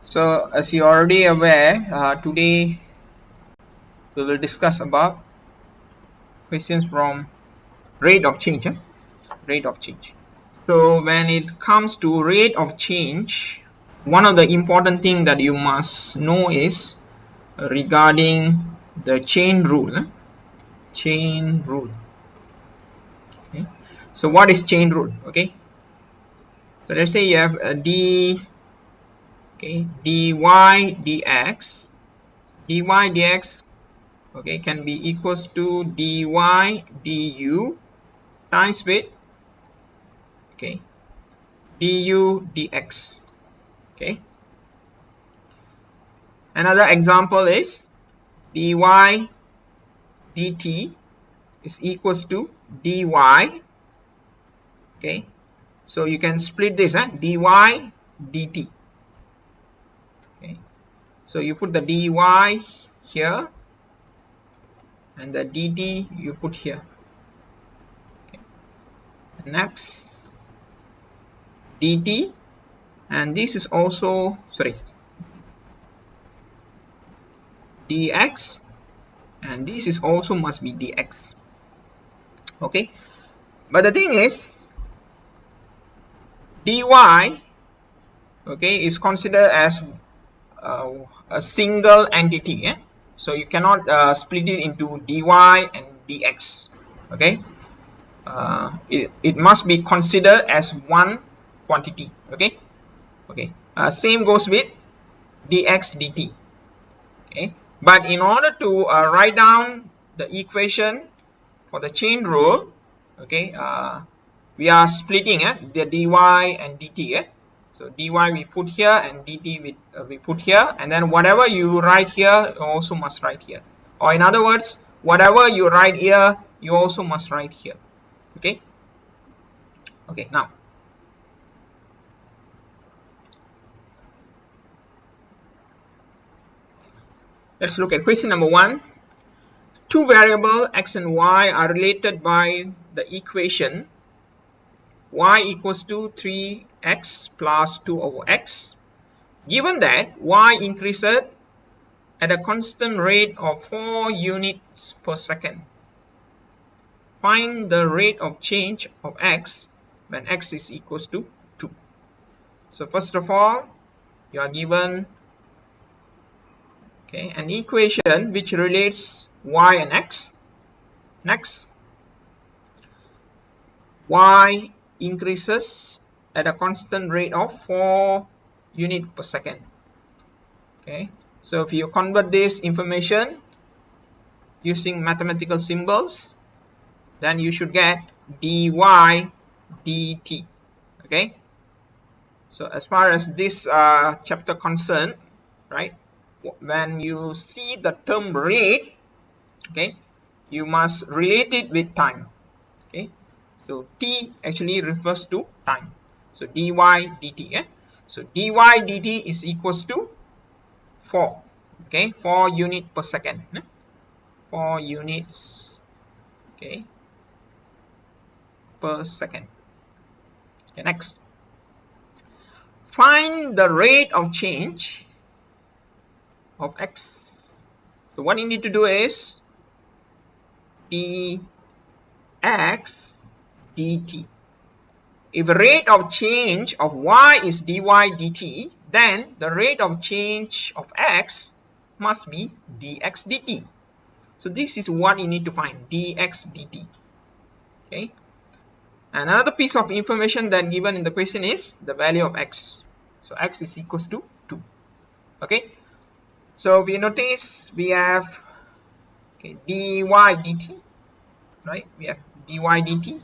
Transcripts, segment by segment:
So as you are already aware, today we will discuss about questions from rate of change. Rate of change. So when it comes to rate of change, one of the important thing that you must know is regarding the chain rule. Chain rule. Okay. So what is chain rule? Okay. So let's say you have a dy dx. Dy dx can be equals to dy du times with du dx. Another example is dy dt is equals to dy. So you can split this dy dt. So you put the dy here and the dt you put here. Next dt, and this is also dx, and this is also must be dx. Okay, but the thing is dy is considered as a single entity. So you cannot split it into dy and dx. It must be considered as one quantity. Same goes with dx dt. But in order to write down the equation for the chain rule, we are splitting the dy and dt. So dy we put here and dt we put here, and then whatever you write here you also must write here, or in other words, whatever you write here you also must write here. Now let's look at question number 1. Two variables x and y are related by the equation y equals to 3x plus 2 over x. Given that y increases at a constant rate of 4 units per second, find the rate of change of x when x is equals to 2. So first of all, you are given an equation which relates y and x. Next, y increases at a constant rate of 4 units per second. So if you convert this information using mathematical symbols, then you should get dy dt. So as far as this chapter concerned, right, when you see the term rate, you must relate it with time. So t actually refers to time. So dy dt. So dy dt is equals to 4. 4 units per second. 4 units per second. Next, find the rate of change of x. So what you need to do is dx dt. If the rate of change of y is dy dt, then the rate of change of x must be dx dt. So this is what you need to find, dx dt. Another piece of information that given in the question is the value of x. So x is equals to 2. So if you notice, we have dy dt, right? We have dy dt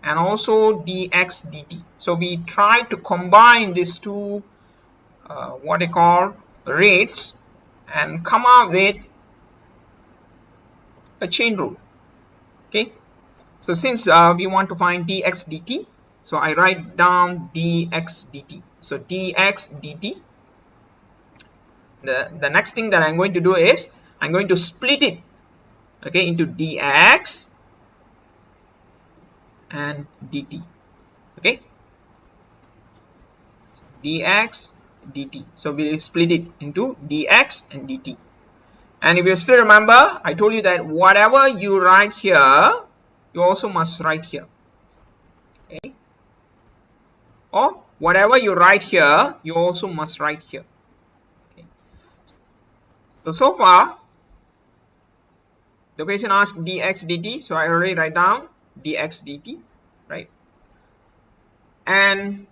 and also dx dt. So we try to combine these two what they call rates and come up with a chain rule. So since we want to find dx dt, so I write down dx dt. So dx dt, the next thing that I'm going to do is I'm going to split it into dx and dt. Dx dt. So we split it into dx and dt. And if you still remember, I told you that whatever you write here, you also must write here. Okay? Or whatever you write here, you also must write here. Okay? So far, the question asks dx dt. So I already write down dx dt, right? And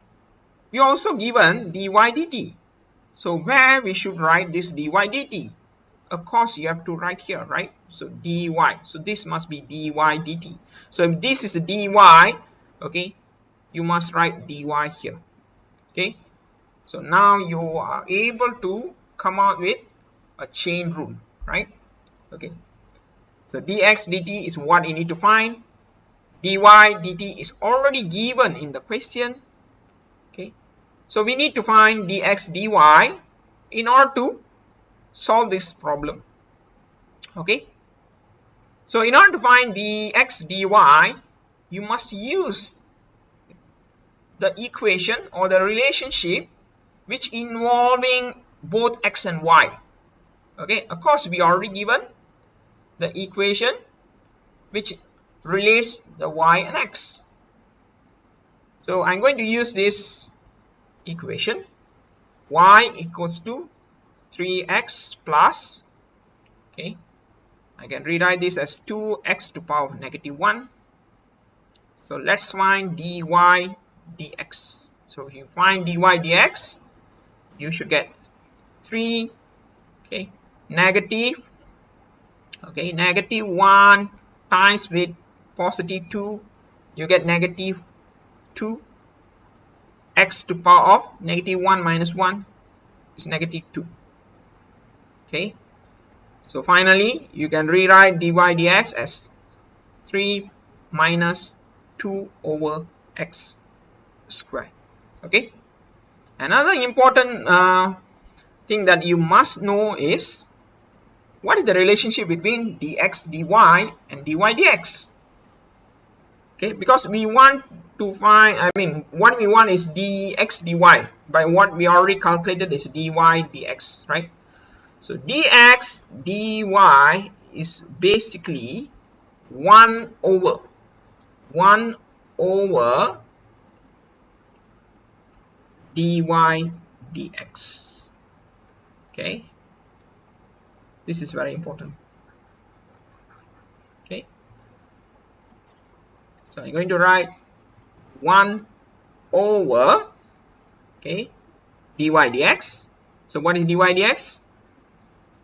we also given dy dt. So where we should write this dy dt? Of course, you have to write here, right? So dy. So this must be dy dt. So if this is dy, okay, you must write dy here. Okay. So now you are able to come out with a chain rule, right? Okay. So dx dt is what you need to find. Dy dt is already given in the question. Okay. So we need to find dx dy in order to solve this problem. Okay. So in order to find dx dy, you must use the equation or the relationship which involving both x and y. Okay, of course we already given the equation which relates the y and x. So I'm going to use this equation. Y equals to 3x plus, okay, I can rewrite this as 2x to the power of -1. So let's find dy dx. So if you find dy dx, you should get 3, okay, negative 1 times with positive 2, you get negative 2. X to the power of -1 minus 1 is -2. Okay, so finally you can rewrite dy dx as 3 minus 2 over x squared. Okay, another important thing that you must know is what is the relationship between dx dy and dy dx. Okay, because we want to find, what we want is dx dy, by what we already calculated is dy dx, right? So dx dy is basically 1 over dy dx. Okay, this is very important. Okay, so I'm going to write 1 over, okay, dy dx. So what is dy dx?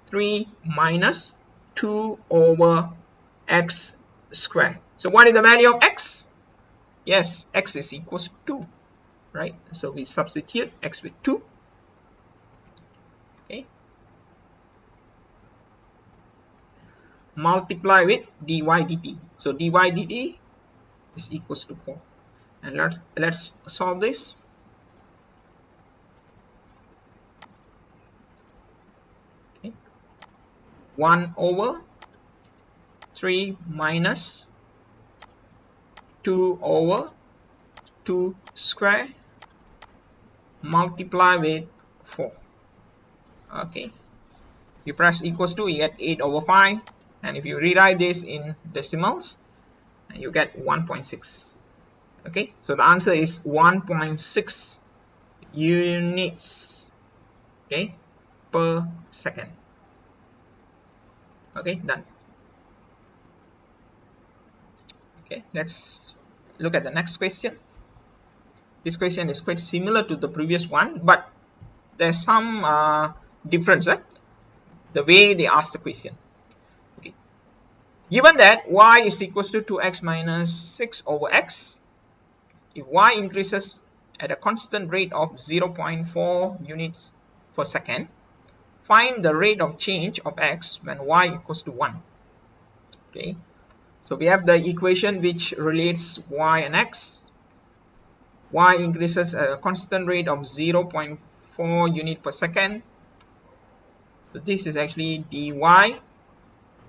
3 minus 2 over x squared. So what is the value of x? Yes, x is equals to 2, right? So we substitute x with 2. Okay, multiply with dy dt. So dy dt is equals to 4. And let's solve this. Okay, 1 over 3 minus 2 over 2 square multiply with 4. Okay, you press equals to, you get 8 over 5, and if you rewrite this in decimals, you get 1.6. Okay, so the answer is 1.6 units, okay, per second. Okay, done. Okay, let's look at the next question. This question is quite similar to the previous one, but there's some difference, the way they ask the question. Okay, given that y is equals to 2x minus 6 over x, if y increases at a constant rate of 0.4 units per second, find the rate of change of x when y equals to 1. Okay, so we have the equation which relates y and x. Y increases at a constant rate of 0.4 unit per second. So this is actually dy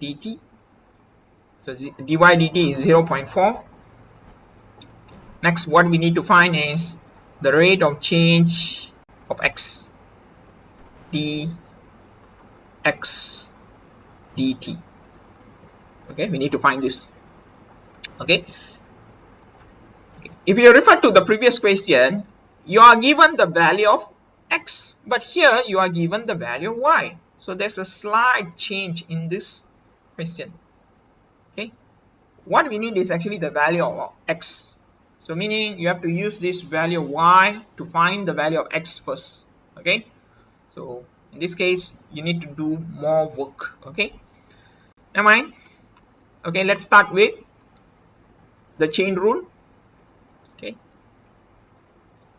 dt. So dy dt is 0.4. Next, what we need to find is the rate of change of x. dx dt. Okay, we need to find this. Okay, if you refer to the previous question, you are given the value of x, but here you are given the value of y. So there's a slight change in this question. Okay, what we need is actually the value of x. So meaning you have to use this value of y to find the value of x first. Okay, so in this case you need to do more work. Okay, never mind. Okay, let's start with the chain rule. Okay,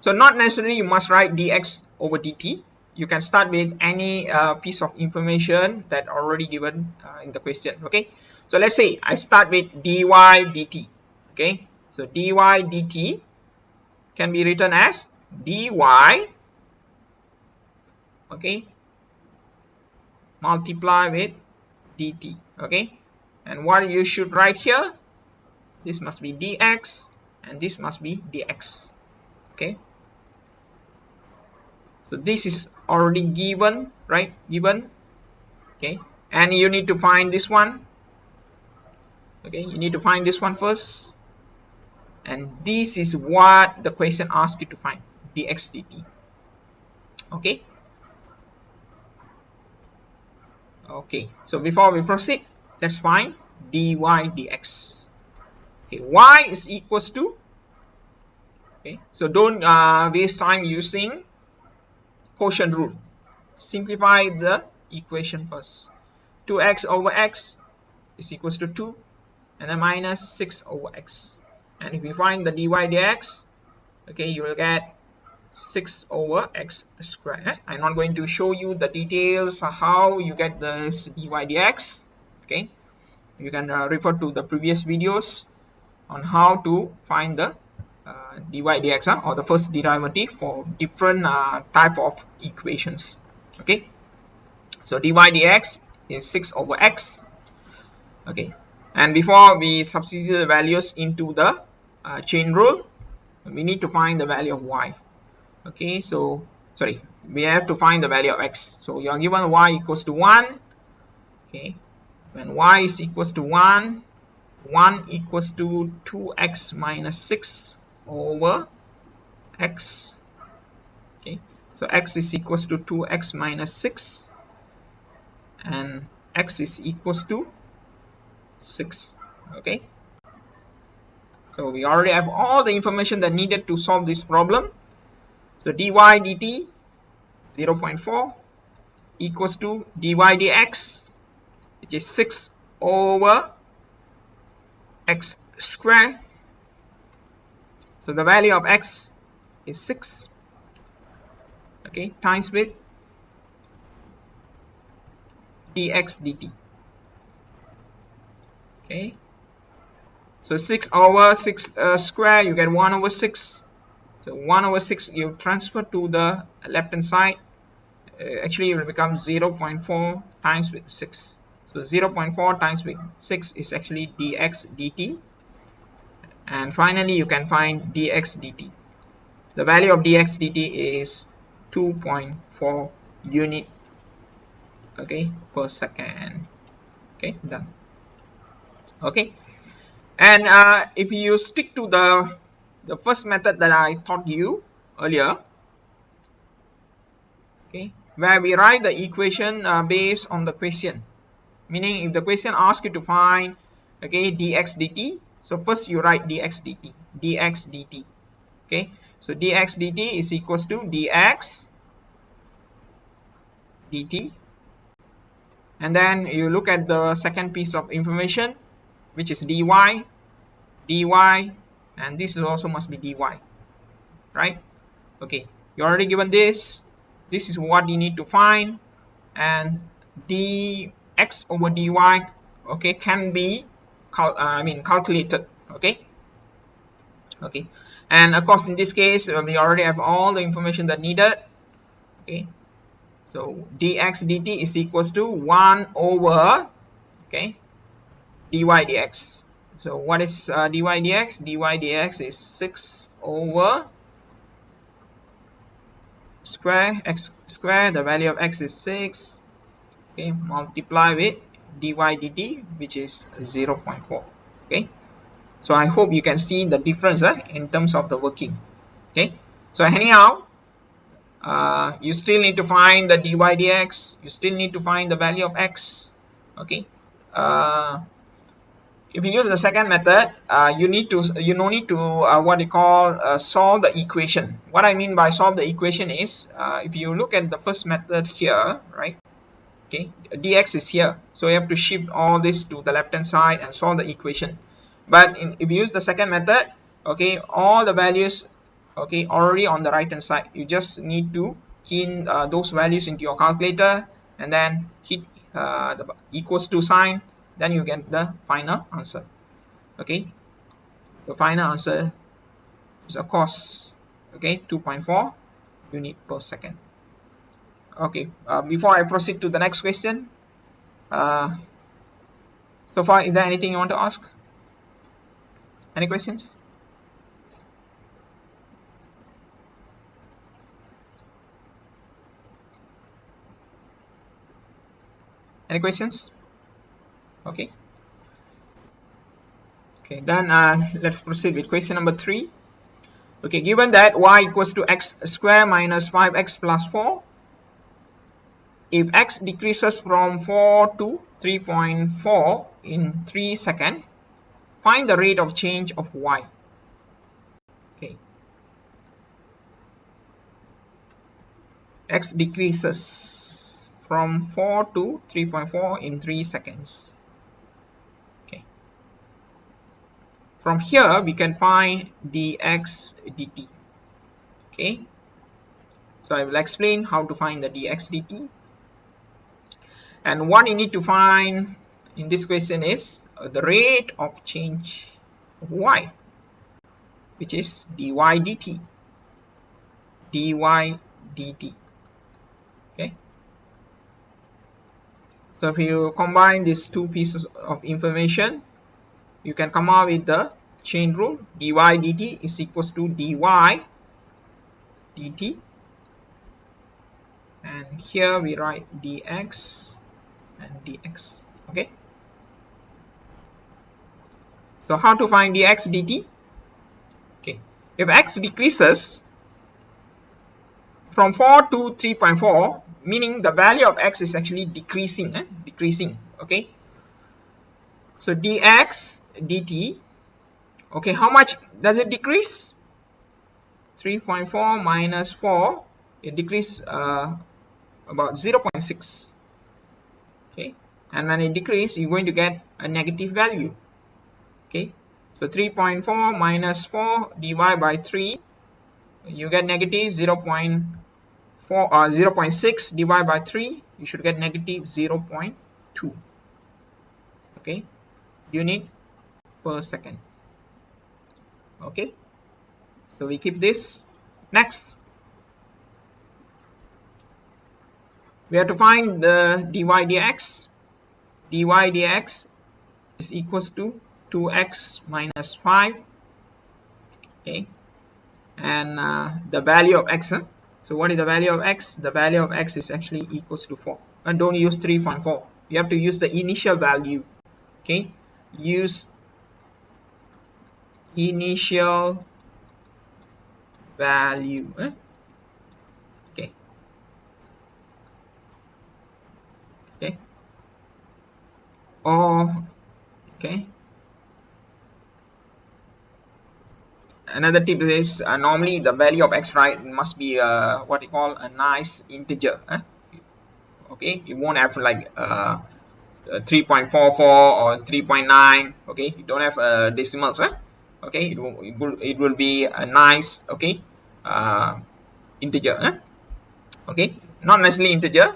so not necessarily you must write dx over dt. You can start with any piece of information that already given in the question. Okay, so let's say I start with dy dt. Okay, so dy dt can be written as dy, okay, multiply with dt. Okay, and what you should write here, this must be dx and this must be dx. Okay, so this is already given, right? Given. Okay, and you need to find this one. Okay, you need to find this one first, and this is what the question asks you to find, dx dt. Okay, okay, so before we proceed, let's find dy dx. Okay, y is equals to, okay, so don't waste time using quotient rule. Simplify the equation first. 2x over x is equals to 2, and then minus 6 over x. And if you find the dy dx, okay, you will get 6 over x squared. I'm not going to show you the details how you get this dy dx. Okay, you can refer to the previous videos on how to find the dy dx or the first derivative for different type of equations. Okay, so dy dx is 6 over x. Okay, and before we substitute the values into the chain rule, we need to find the value of y. Okay, so sorry, we have to find the value of x. So you are given y equals to 1. Okay, when y is equals to 1, 1 equals to 2x minus 6 over x. Okay, so x is equals to 2x minus 6, and x is equals to 6. Okay, so we already have all the information that needed to solve this problem. So dy dt 0.4 equals to dy dx, which is 6 over x squared. So the value of x is 6. Okay, times with dx dt. Okay, so 6 over 6 square, you get 1 over 6. So 1 over 6 you transfer to the left hand side, actually it will become 0.4 times with 6. So 0.4 times with 6 is actually dx dt, and finally you can find dx dt. The value of dx dt is 2.4 unit, okay, per second. Okay, done. Okay, and if you stick to the first method that I taught you earlier, okay, where we write the equation based on the question, meaning if the question asks you to find, okay, dx dt, so first you write dx dt, dx dt. Okay, so dx dt is equals to dx dt, and then you look at the second piece of information, which is dy, and this is also must be dy, right? Okay, you already given this. This is what you need to find, and dx over dy, okay, can be calculated. Okay, okay, and of course in this case we already have all the information that needed. Okay, so dx dt is equals to 1 over, okay, dy dx. So what is dy dx? Dy dx is 6 over square, x square, the value of x is 6, okay, multiply with dy dt, which is 0.4. Okay, so I hope you can see the difference in terms of the working. Okay, so anyhow, you still need to find the dy dx, you still need to find the value of x. Okay, if you use the second method, you no need to what you call solve the equation. What I mean by solve the equation is, if you look at the first method here, right? Okay, dx is here, so you have to shift all this to the left hand side and solve the equation. But if you use the second method, okay, all the values, okay, already on the right hand side. You just need to key in those values into your calculator and then hit the equals to sign, then you get the final answer. Okay, the final answer is of course, okay, 2.4 unit per second. Okay, before I proceed to the next question, so far, is there anything you want to ask? Any questions? Any questions? Okay. Okay, then let's proceed with question number 3. Okay, given that y equals to x square minus 5x plus 4, if x decreases from 4 to 3.4 in 3 seconds, find the rate of change of y. Okay, x decreases from 4 to 3.4 in 3 seconds. Okay, from here we can find dx dt. Okay, so I will explain how to find the dx dt. And what you need to find in this question is the rate of change of y, which is dy dt. dy dt. Okay, so if you combine these two pieces of information, you can come out with the chain rule. Dy dt is equals to dy dt, and here we write dx and dx. Okay, so how to find dx dt? Okay, if x decreases from 4 to 3.4, meaning the value of x is actually decreasing, decreasing. Okay, so dx dt, okay, how much does it decrease? 3.4 minus 4, it decreases about 0.6. Okay, and when it decreases, you're going to get a negative value. Okay, so 3.4 minus 4 divided by 3, you get negative 0.6 divided by 3, you should get negative 0.2. Okay, unit per second. Okay, so we keep this. Next, we have to find the dy dx. dy dx is equals to 2x minus 5. Okay, and the value of x. So what is the value of x? The value of x is actually equals to 4. And don't use 3.4. You have to use the initial value. Okay, use initial value. Okay. Okay. Or okay. Another tip is normally the value of x, right, must be what you call a nice integer. Okay, you won't have like 3.44 or 3.9. Okay, you don't have decimals. Okay, it will be a nice, okay, integer. Okay, not necessarily integer.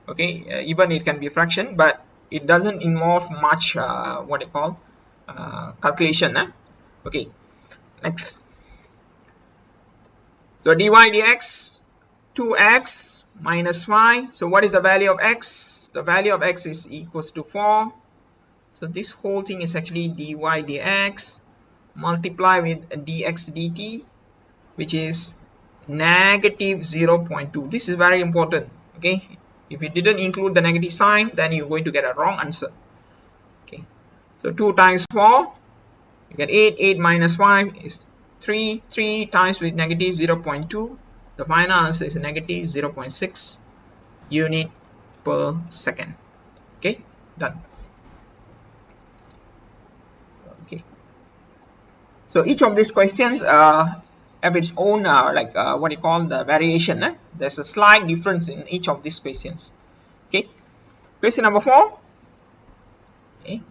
Okay, even it can be fraction, but it doesn't involve much what you call calculation. Okay, next. So dy dx, 2x minus 5. So what is the value of x? The value of x is equals to 4. So this whole thing is actually dy dx multiply with dx dt, which is negative 0.2. This is very important. Okay, if you didn't include the negative sign, then you're going to get a wrong answer. Okay, so 2 times 4, you get 8. 8 minus 5 is 3. 3 times with negative 0.2, the final answer is negative 0.6 unit per second. Okay, done. Okay, so each of these questions have its own what you call the variation. There's a slight difference in each of these questions. Okay, question number 4. Okay,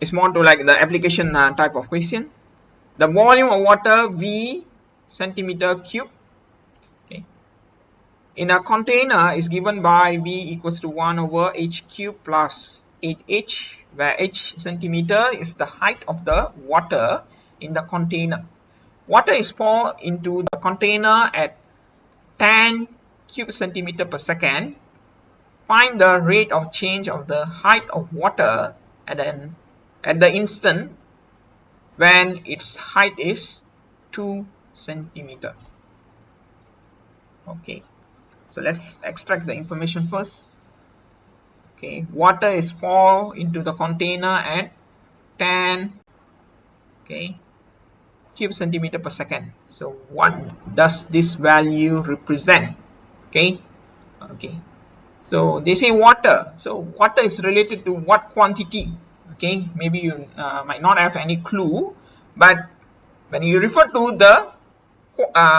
it's more to like the application type of question. The volume of water V centimeter cube, okay, in a container is given by V equals to 1 over h cube plus 8h, where h centimeter is the height of the water in the container. Water is poured into the container at 10 cube centimeter per second. Find the rate of change of the height of water at the instant when its height is 2 centimeter. Okay, so let's extract the information first. Okay, water is poured into the container at 10 cube centimeter per second. So what does this value represent? Okay, so they say water. So water is related to what quantity? Okay, maybe you might not have any clue, but when you refer to the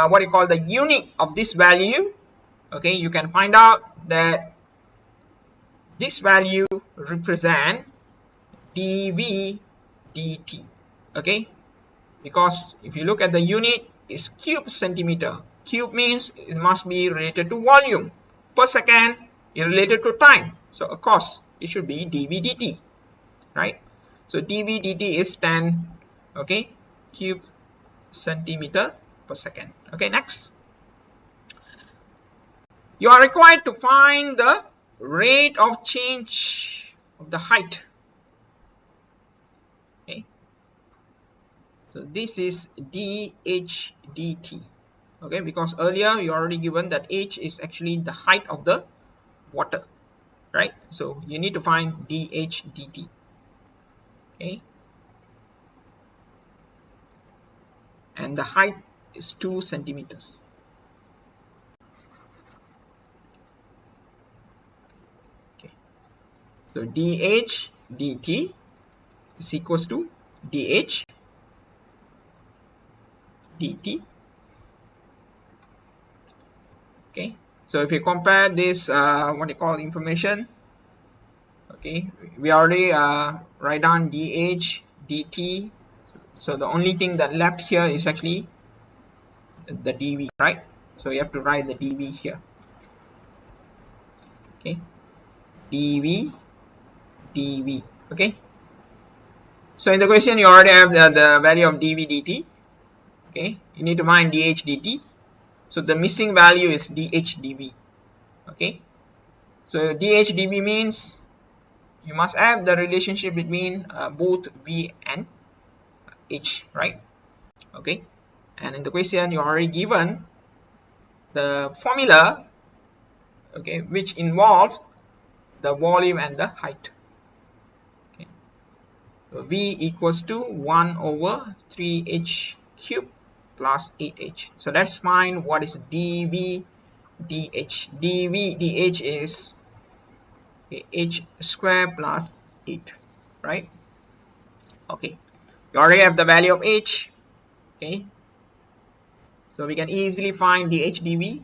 what you call the unit of this value, okay, you can find out that this value represent dV dt. Okay, because if you look at the unit, is cube centimeter. Cube means it must be related to volume. Per second is related to time, so of course it should be dV dt, right? So dV dt is 10 cube centimeter per second. Okay, next, you are required to find the rate of change of the height. Okay, so this is dh dt. Okay, because earlier you already given that h is actually the height of the water, right? So you need to find dh dt. Okay, and the height is 2 centimeters. Okay, so dh dt is equals to dh dt. Okay, so if you compare this what you call information, okay, we already write down dh dt, so the only thing that left here is actually the dv, right? So you have to write the dv here. Okay, dv dv. Okay, so in the question you already have the value of dv dt. Okay, you need to find dh dt, so the missing value is dh dv. Okay, so dh dv means you must have the relationship between both v and h, right? Okay, and in the question you already given the formula, okay, which involves the volume and the height. Okay, so v equals to 1 over 3h cube plus 8h. So let's find what is dv dh. dv dh is h square plus 8, right? Okay, you already have the value of h. Okay, so we can easily find dh dv.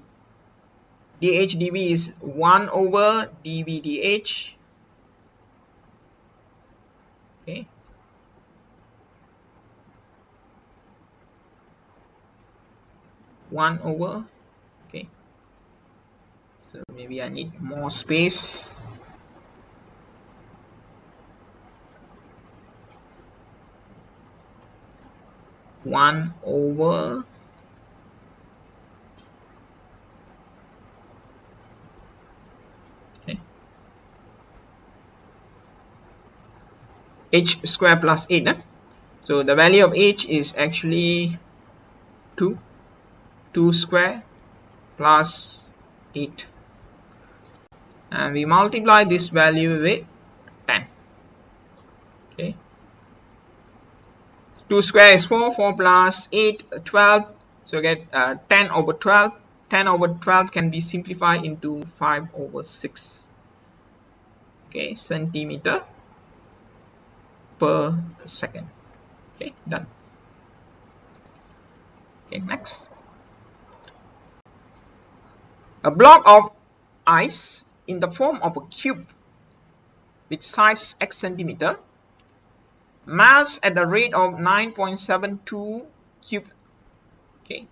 dh dv is 1 over dv dh. Okay, one over, okay, so maybe I need more space. One over, okay, h square plus 8. So the value of h is actually 2. 2 square plus 8, and we multiply this value with 10. Okay, 2 square is 4, 4 plus 8, 12, so you get 10 over 12. 10 over 12 can be simplified into 5 over 6. Okay, centimeter per second. Okay, done. Okay, next. A block of ice in the form of a cube with size x centimeter melts at the rate of 9.72 cube, okay,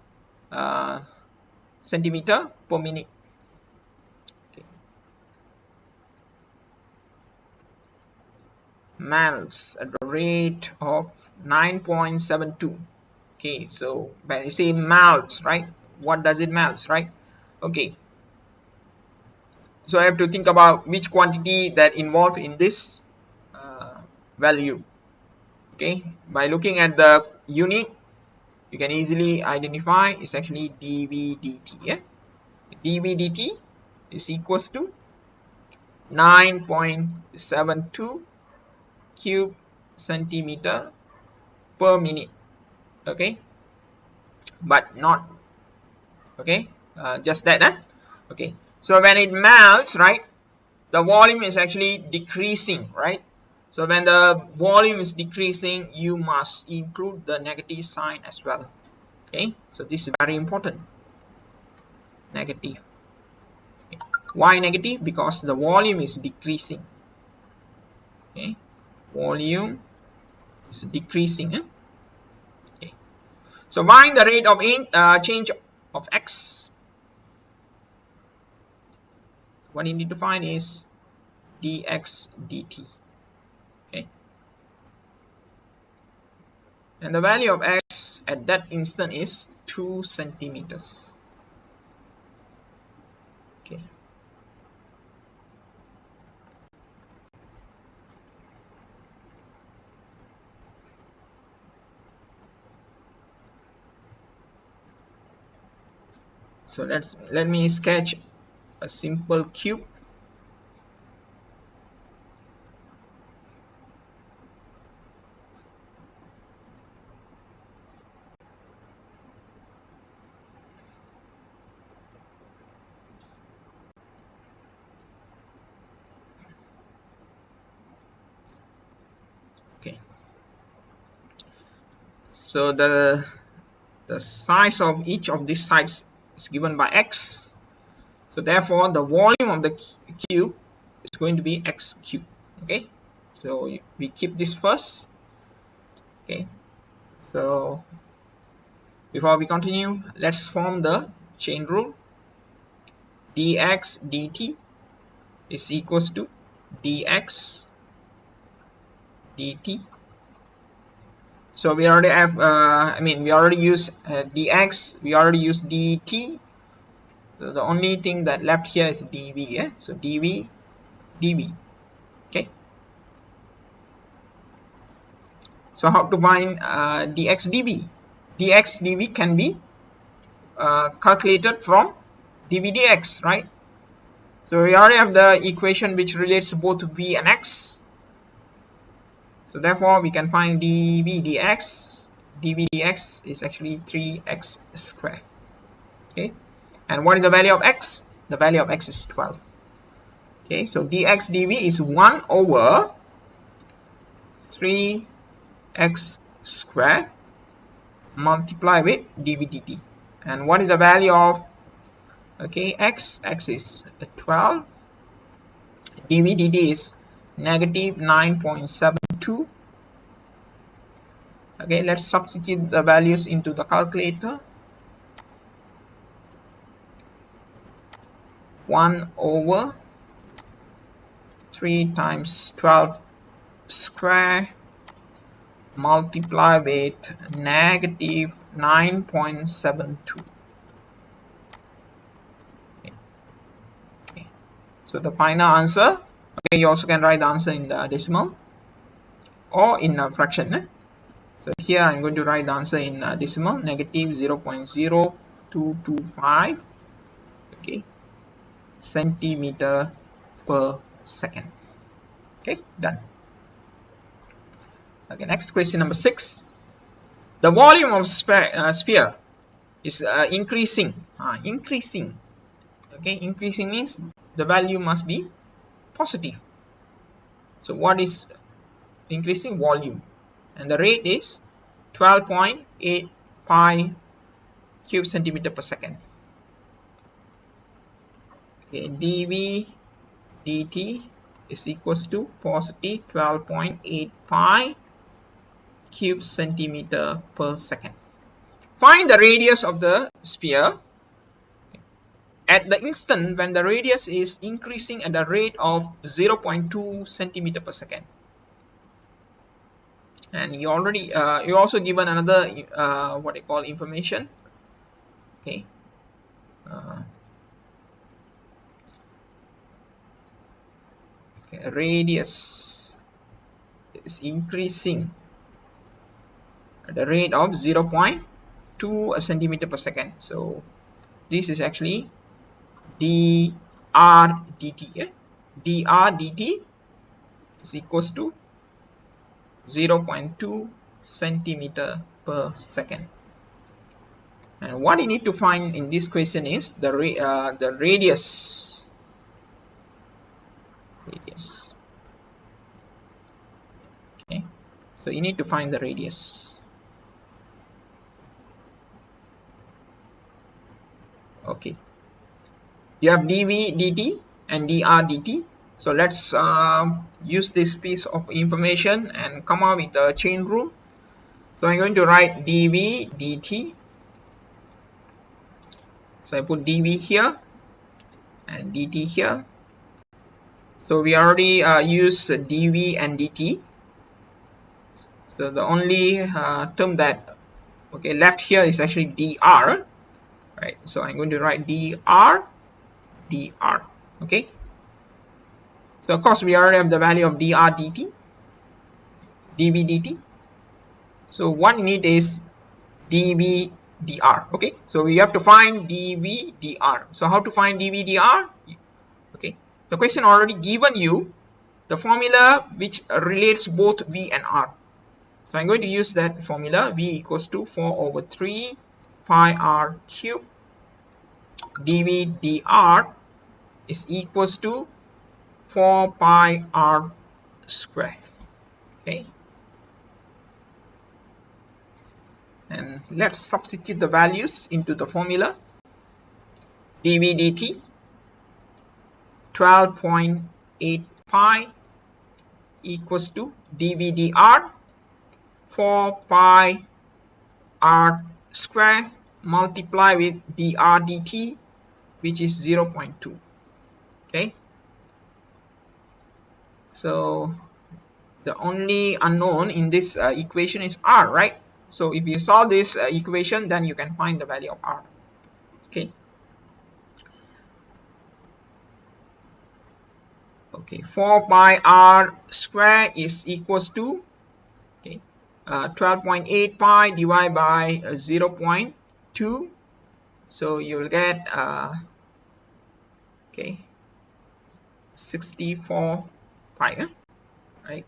centimeter per minute. Okay. Melts at the rate of 9.72. Okay, so when you say melts, right, what does it melts, right? Okay, so I have to think about which quantity that involved in this value. Okay, by looking at the unit, you can easily identify it's actually dV dt. Yeah, dV dt is equals to 9.72 cube centimeter per minute. Okay, but not okay, just that. Okay, so when it melts, right, the volume is actually decreasing, right? So when the volume is decreasing, you must include the negative sign as well. Okay, so this is very important. Negative. Okay. Why negative? Because the volume is decreasing. Okay, volume is decreasing. Okay, so find the rate of change of x. What you need to find is dx dt. Okay, and the value of x at that instant is 2 centimeters. Okay, so let me sketch a simple cube. Okay, so the size of each of these sides is given by x, so therefore the volume of the cube is going to be x cube. Okay, so we keep this first. Okay, so before we continue, let's form the chain rule. Dx dt is equals to dx dt. So we already have we already use dx, we already use dt. So the only thing that left here is dv. Yeah, so dv dv. Okay, so how to find dx dv? Dx dv can be calculated from dv dx, right? So we already have the equation which relates to both v and x. So therefore we can find dv dx. dv dx is actually 3x squared. Okay, and what is the value of x? The value of x is 12. Okay, so dx dv is 1 over 3x squared multiplied with dv dt. And what is the value of x? X is 12. dv dt is negative 9.72. Okay, let's substitute the values into the calculator. 1 over 3 times 12 square multiply with negative 9.72. Okay. So the final answer, okay, you also can write the answer in the decimal or in a fraction. So here I'm going to write the answer in decimal, negative 0.0 225, okay, centimeter per second. Okay, done. Okay, next question number 6. The volume of sphere is increasing. Increasing. Okay, increasing means the value must be positive. So what is increasing? Volume, and the rate is 12.8 pi cube centimeter per second. Okay, dv dt is equals to positive 12.8 pi cube centimeter per second. Find the radius of the sphere at the instant when the radius is increasing at the rate of 0.2 centimeter per second. And you already you also given another what I call information. Okay, radius is increasing at the rate of 0.2 centimeter per second. So this is actually dr dt. Dr dt is equals to 0.2 centimeter per second. And what you need to find in this question is the radius. Okay, so you need to find the radius. Okay, you have dv dt and dr dt. So let's use this piece of information and come up with a chain rule. So I'm going to write dv dt. So I put dv here and dt here. So we already use dv and dt. So the only term that left here is actually dr, right? So I'm going to write dr. Okay. So of course we already have the value of dr dt, dv dt. So what we need is dv dr. Okay. So we have to find dv dr. So how to find dv dr? Okay. The question already given you the formula which relates both v and r. So I'm going to use that formula. V equals to 4/3 pi r cube. dv dr is equals to 4 pi r square. Okay. And let's substitute the values into the formula. dv dt 12.8 pi equals to dv dr 4 pi r square multiply with dr dt, which is 0.2. Okay, so the only unknown in this equation is r, right? So if you solve this equation, then you can find the value of r. Okay. Okay, 4 pi r square is equals to 12.8 pi divided by 0.2. So you will get 64 pi, right?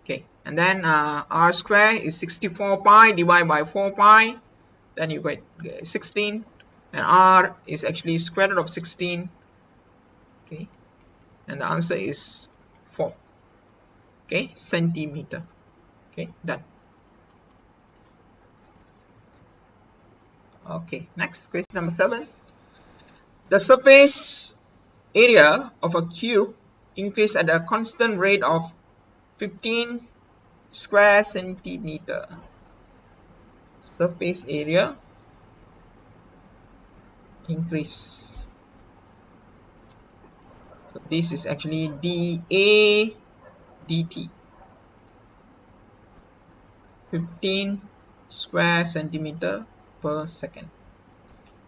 Okay, and then r square is 64 pi divided by 4 pi, then you get 16, and r is actually square root of 16. Okay, and the answer is 4 centimeter. Okay, done. Okay, next question number 7. The surface area of a cube increase at a constant rate of 15 square centimeter. Surface area increase. So this is actually dA dt. 15 square centimeter per second.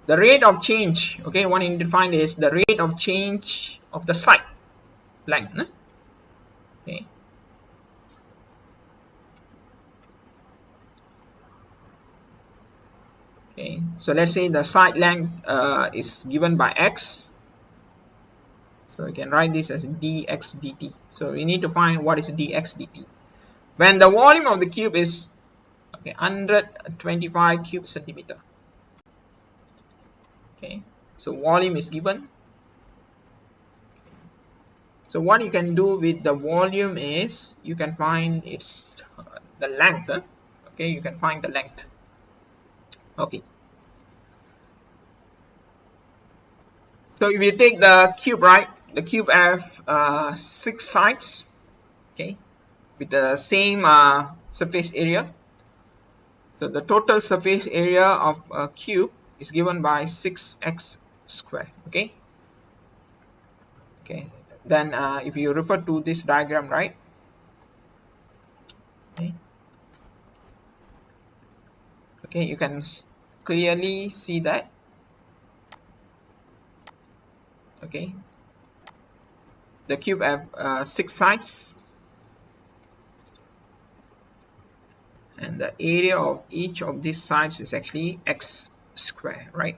The rate of change, okay, what you need to find is the rate of change of the side length. Okay. Okay, so let's say the side length is given by x. So we can write this as dx dt. So we need to find what is dx dt. When the volume of the cube is 125 cube centimeter. Okay, so volume is given. So what you can do with the volume is you can find its the length. Okay, you can find the length. Okay, so if you take the cube, right, the cube have 6 sides. Okay, with the same surface area. So the total surface area of a cube is given by 6x square. Okay. Okay. Then if you refer to this diagram, right? Okay. Okay, you can clearly see that. Okay. The cube have 6 sides, and the area of each of these sides is actually x square, right?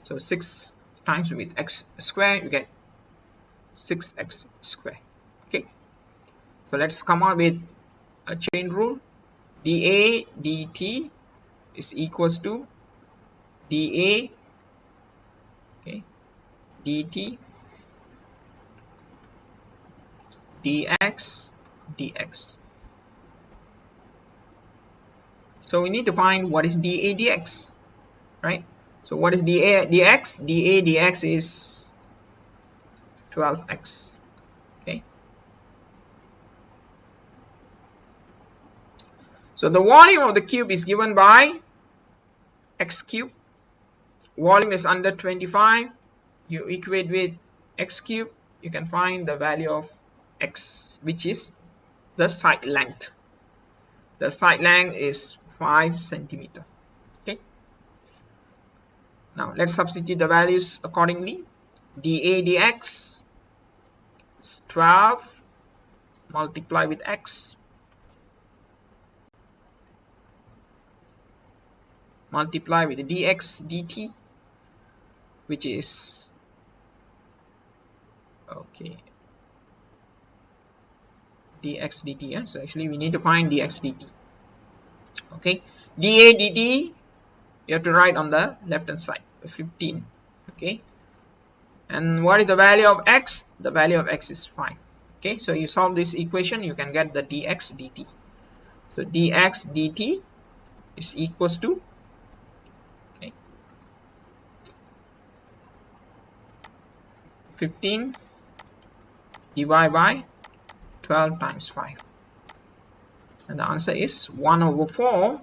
So 6 times with x square, you get 6x square. Okay. So let's come up with a chain rule. dA dt is equals to dA, okay, dt dx dx. So we need to find what is dA dx, right? So what is dA dx? dA dx is 12x. Okay. So the volume of the cube is given by x cube. Volume is under 25. You equate with x cube. You can find the value of x, which is the side length. The side length is 5 centimeter. Okay. Now let's substitute the values accordingly. dA dx is 12 multiplied with x multiply with the dx dt, which is okay dx dt. Yeah? So actually we need to find dx dt. Okay, dA dt you have to write on the left hand side, 15. Okay, and what is the value of x? The value of x is 5. Okay, so you solve this equation, you can get the dx dt. So dx dt is equals to, okay, 15 divided by 12 times 5, and the answer is 1/4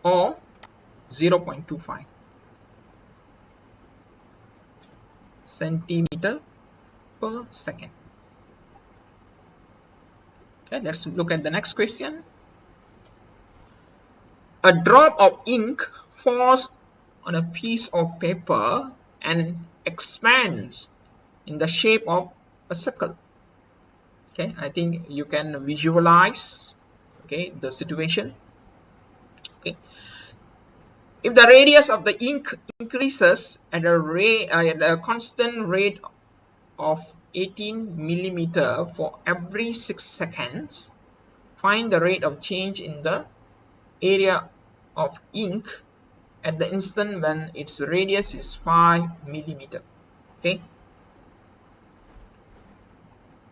or 0.25 centimeter per second. Okay, let's look at the next question. A drop of ink falls on a piece of paper and expands in the shape of a circle. Okay, I think you can visualize, okay, the situation. Okay, if the radius of the ink increases at a constant rate of 18 millimeter for every 6 seconds, find the rate of change in the area of ink at the instant when its radius is 5 millimeter. Okay,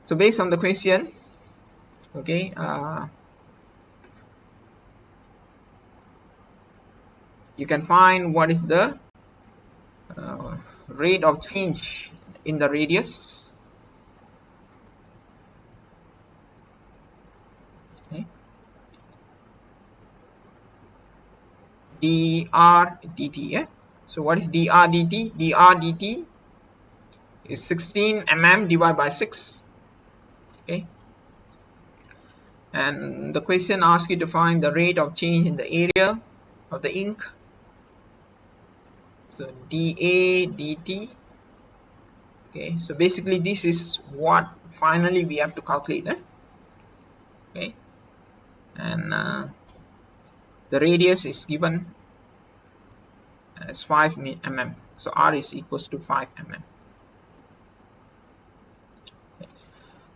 so based on the question, okay, you can find what is the rate of change in the radius. Okay, dr dt. Yeah? So what is dr dt? dr dt is 16 mm divided by 6. Okay, and the question asks you to find the rate of change in the area of the ink. So dA dt. Okay, so basically this is what finally we have to calculate. Okay, and the radius is given as 5 mm. So r is equals to 5 mm. Okay.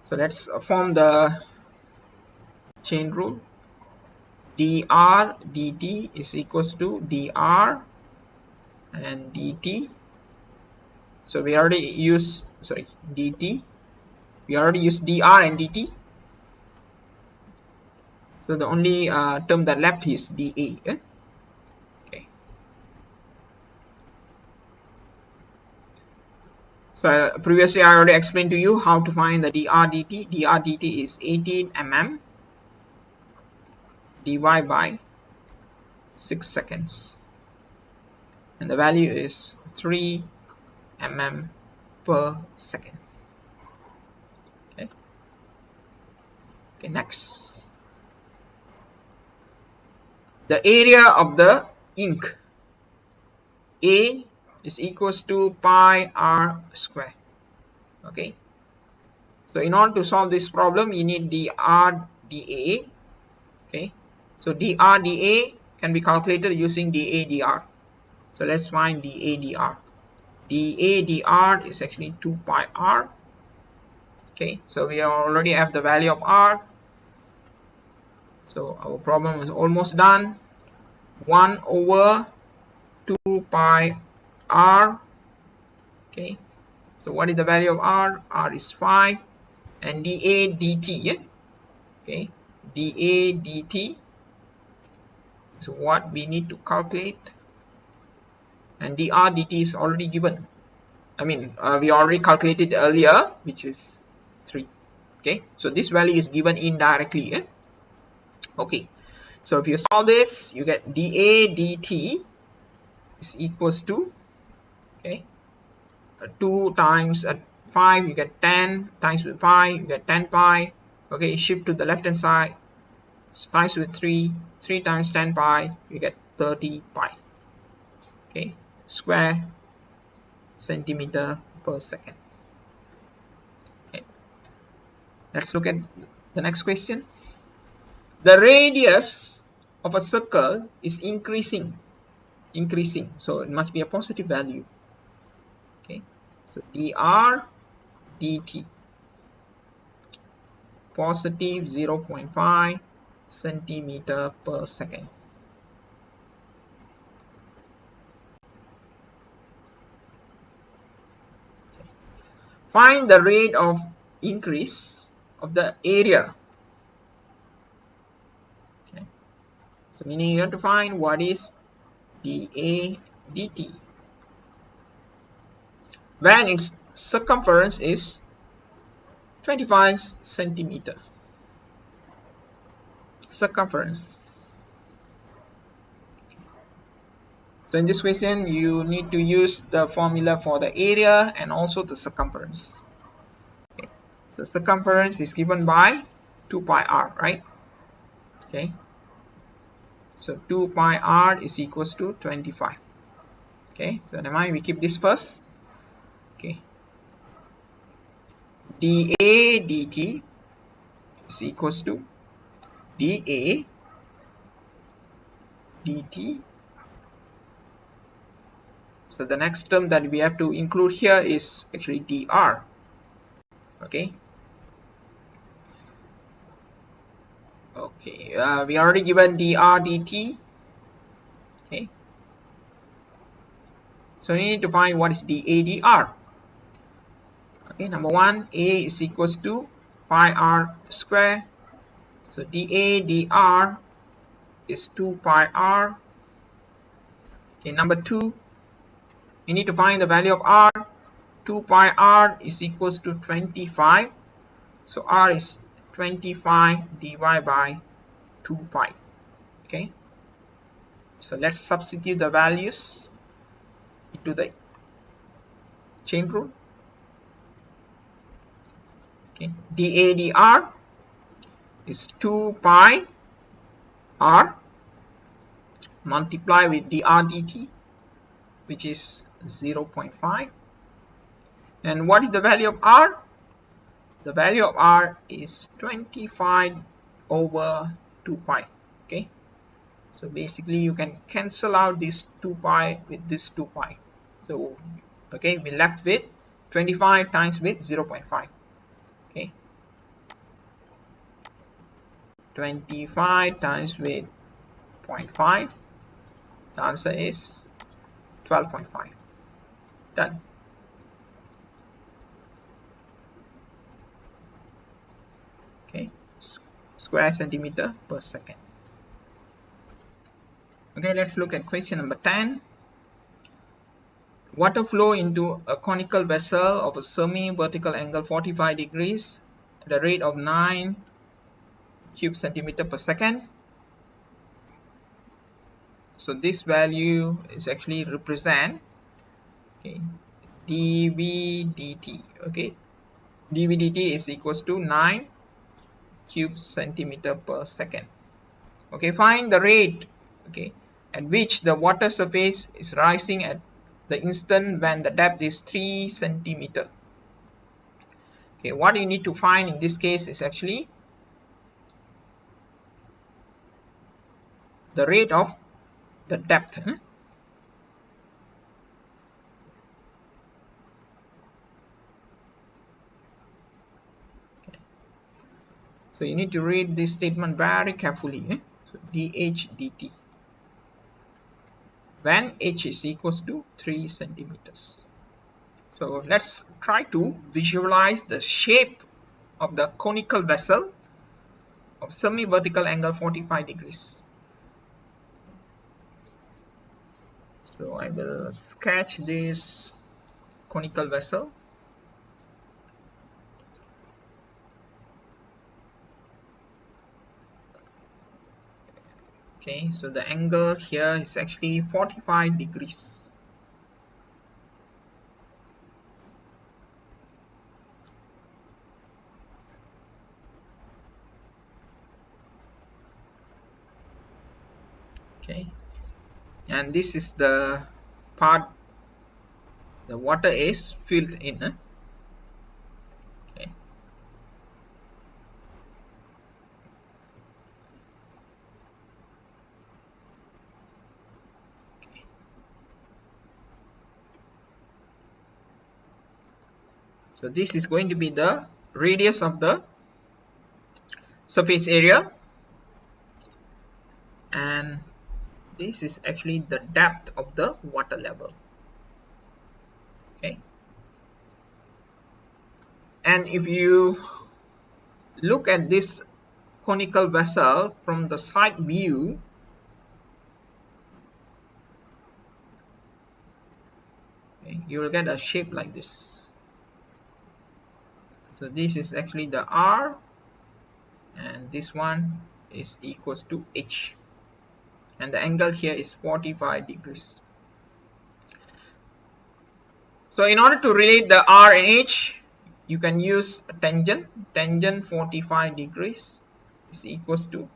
So let's form the chain rule. dr dt is equals to dr and dt. So we already use, sorry, dt. We already used dr and dt. So the only term that left is dA. Okay. So previously I already explained to you how to find the dr dt. dr dt is 18 mm divided by 6 seconds. And the value is 3 mm per second. Okay. Okay, next. The area of the ink A is equals to pi r square. Okay. So in order to solve this problem, you need dr dA. Okay. So dr dA can be calculated using dA dr. So let's find dA dr. dA dr is actually 2 pi r. Okay. So we already have the value of r. So our problem is almost done. 1 over 2 pi r. Okay. So what is the value of r? R is 5. And dA dt. Yeah? Okay. dA dt is what we need to calculate. And dr dt is already given. I mean, we already calculated earlier, which is 3. Okay. So this value is given indirectly. Yeah? Okay. So if you solve this, you get dA dt is equals to, okay, 2 times 5, you get 10, times with pi, you get 10 pi. Okay, shift to the left hand side, times with 3, 3 times 10 pi, you get 30 pi. Okay, square centimeter per second. Okay. Let's look at the next question. The radius of a circle is increasing, so it must be a positive value. Okay, so dr dt positive 0.5 centimeter per second. Okay. Find the rate of increase of the area. Okay. So meaning you have to find what is dA dt when its circumference is 25 centimeter. Circumference. So in this question, you need to use the formula for the area and also the circumference. Okay. The circumference is given by 2 pi r, right? Okay. So 2 pi r is equals to 25. Okay. So never mind, we keep this first. Okay. dA dt is equals to dA dt. So the next term that we have to include here is actually dr. Okay. Okay. We already given dr dt. Okay. So we need to find what is dA dr. Okay. Number one, A is equals to pi r square. So dA dr is 2 pi r. Okay. Number two, we need to find the value of r. 2 pi r is equals to 25. So r is 25 divided by 2 pi. Okay. So let's substitute the values into the chain rule. Okay. dA dr is 2 pi r multiplied with dr dt, which is 0.5. And what is the value of r? The value of r is 25 over 2 pi. Okay. So basically you can cancel out this 2 pi with this 2 pi. So okay, we left with 25 times with 0.5. Okay, 25 times with 0.5, the answer is 12.5. Done. Okay, square centimeter per second. Okay, let's look at question number 10. Water flow into a conical vessel of a semi-vertical angle 45 degrees at a rate of 9 cube centimeter per second. So this value is actually represent, okay, dv dt. Okay, dv dt is equals to 9 cube centimeter per second. Okay, find the rate, okay, at which the water surface is rising at the instant when the depth is 3 centimeter. Okay, what you need to find in this case is actually the rate of the depth. Okay. So you need to read this statement very carefully. So dh dt when h is equals to 3 centimeters. So let's try to visualize the shape of the conical vessel of semi-vertical angle 45 degrees. So I will sketch this conical vessel. Okay, so the angle here is actually 45 degrees. Okay, and this is the part the water is filled in. Okay. So this is going to be the radius of the surface area, and this is actually the depth of the water level. Okay, and if you look at this conical vessel from the side view, okay, you will get a shape like this. So this is actually the R, and this one is equals to H, and the angle here is 45 degrees. So in order to relate the R and H, you can use a tangent. Tangent 45 degrees is equals to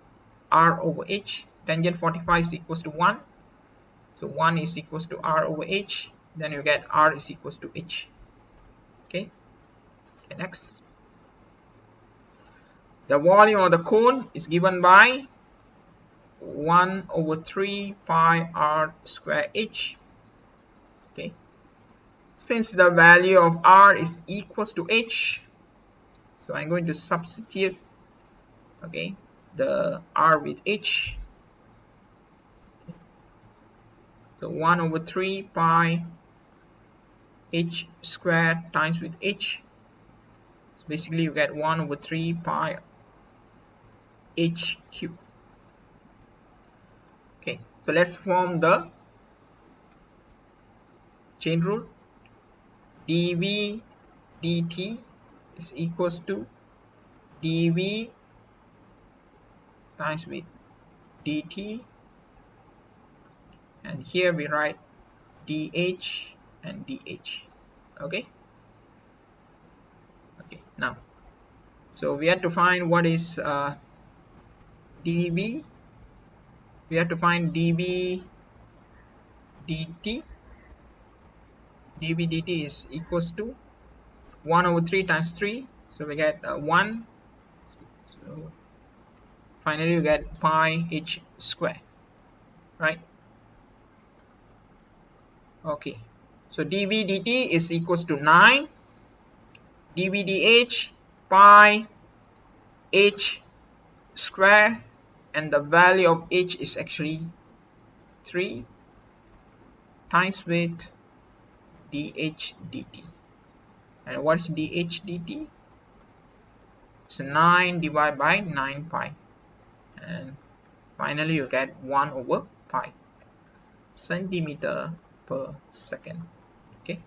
R over H. Tangent 45 is equals to 1. So 1 is equals to R over H. Then you get R is equals to H. Okay, next. The volume of the cone is given by 1 over 3 pi R square H. Okay. Since the value of R is equals to H, so I'm going to substitute, okay, the R with H. So 1 over 3 pi H squared times with H. So basically you get 1 over 3 pi H cube. Okay, so let's form the chain rule. dV dt is equals to dV times with dt, and here we write dh and dh. Okay, now so we have to find what is dV. We have to find dV dt. dV dt is equals to 1 over 3 times 3, so we get 1. So finally you get pi h square. right? Okay, so dv dt is equals to 9 dv dh pi h square, and the value of h is actually 3 times with dh dt. And what's dh dt? It's 9 divided by 9 pi, and finally you get 1 over pi centimeter per second. Okay.